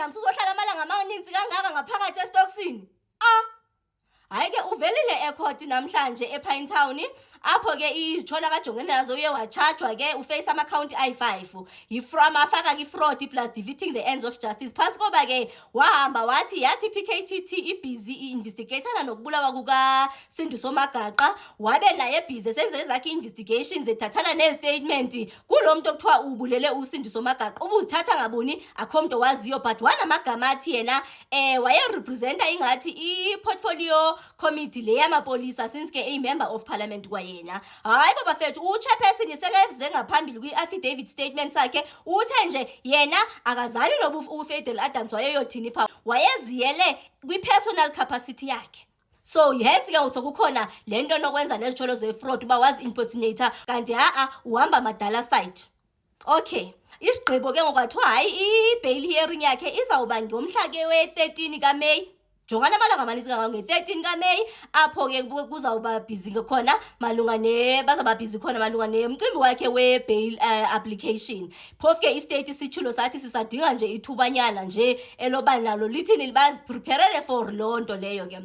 Adams uzohlala amalanga amaninzi kangaka ngaphakathi esitoksini? Hayi ke uvelile ecourt namhlanje ePinetown apho ke izithola kajongene nazo uye wachajwa ke uface ama-count ayi-5 afaka i-fraud plus defeating the ends of justice. Phantsi koba ke wahamba yathi PKTT ibhizi i-investigatana nokubulawa kukaSindiso Magaqa, wabe naye ebhizi esenze ezakhe i-investigations ethathana ne-statement kulo muntu okuthiwa ubulele uSindiso Magaqa. Ubuzithatha ngaboni akho muntu owaziyo, but wanamagama athi yena wayerepresenta ingathi i-portfolio committee le yamapolisa since ke a-member of parliament kwayena. Hayi baba fethu, uchairperson yesekeze ngaphambili kwi-affidavit statement sakhe uthe nje yena akazali nobu uFadel Adams wayeyothini pha, wayeziyele kwi-personal capacity yakhe. So hence ke usokukhona lento nokwenza nezitsholo ze-fraud uba wazi impersonator kanti uhamba madala side. Okay, isigqibo ke ngokwathiwa hayi i-bail hearing yakhe izawuba ngomhla ke we-13 kaMeyi. Jongana amalanga amanisi kangaka nge-13 kaMeyi apho ke kuzawuba busy khona bazaba busy khona malunga nemcimbi wakhe we-bail application. Phofu ke istate sithulo sathi sisadinga nje ithubanyana nje eloba nalo lithini bazipreparele for loo nto leyo ke.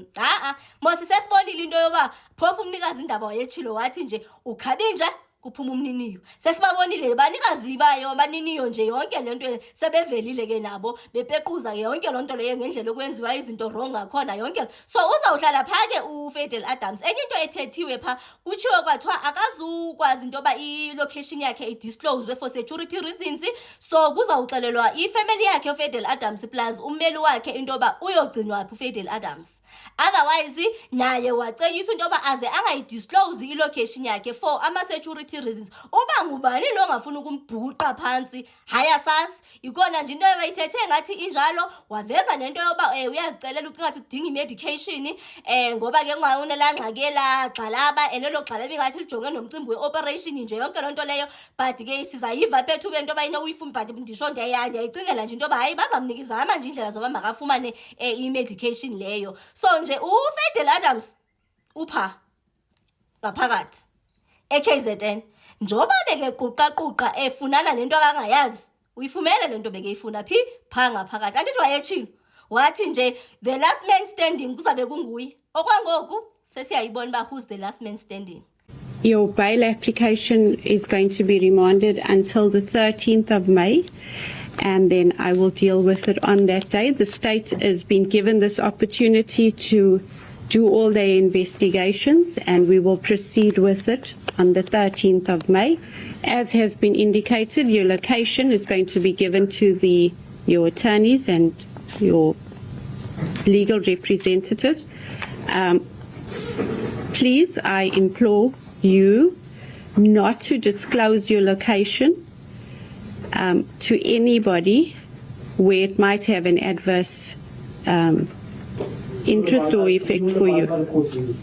Mosi sesibonile into yoba phofu umnikazi indaba wayetshilo wathi nje ukhabinja kuphuma umniniyo. Sesibabonile banikazi bayo abaniniyo nje yonke lento sebevelile ke nabo bepequza ke yonke lonto leyo ngendlela okwenziwa izinto wrong ngakhona yonke. So uzawuhlala phake uFadel Adams. Enye into ethethiwe pha kutshiwo kwathiwa akazukwazi into yoba i-location yakhe idisclose for security reasons. So kuzawuxelelwa ifamily yakhe uFadel Adams plus ummeli wakhe into yoba uyogcinwa phi uFadel Adams. Otherwise naye waceyisa into yoba aze angayidisclose i-location yakhe for ama-security reasons. Uba ngubani lo ngafuna ukumbhuqa phansi hayi asazi, ikona nje into abayithethe ngathi injalo. Waveza nento yoba uyazicelela ucingathi udinga i-medication ngoba ke unela ngxaki la gxalaba elelo gxalaba ingathi lijonge nomcimbi we-operation nje yonke lonto leyo. But ke sizayiva phethu ke into yoba uyifuna, but ndisho ndiyayicingela nje into yoba hayi bazamnika izama nje indlela zoba makafumane i-medication leyo. So nje uFadel Adams upha ngaphakathi eKZN njoba beke quqa efunana nento akangayazi. Uyifumene lento beke ifuna phi pha ngaphakathi. Andithi wayetshilo wathi nje the last man standing kuzabe kunguye. Okwangoku sesiyayibona ba who's the last man standing. Your bail application is going to be remanded until the 13th of May. And then I will deal with it on that day. The state has been given this opportunity to do all their investigations, and we will proceed with it on the 13th of May. As has been indicated, your location is going to be given to your attorneys and your legal representatives. Please, I implore you not to disclose your location to anybody where it might have an adverse interest or effect for you.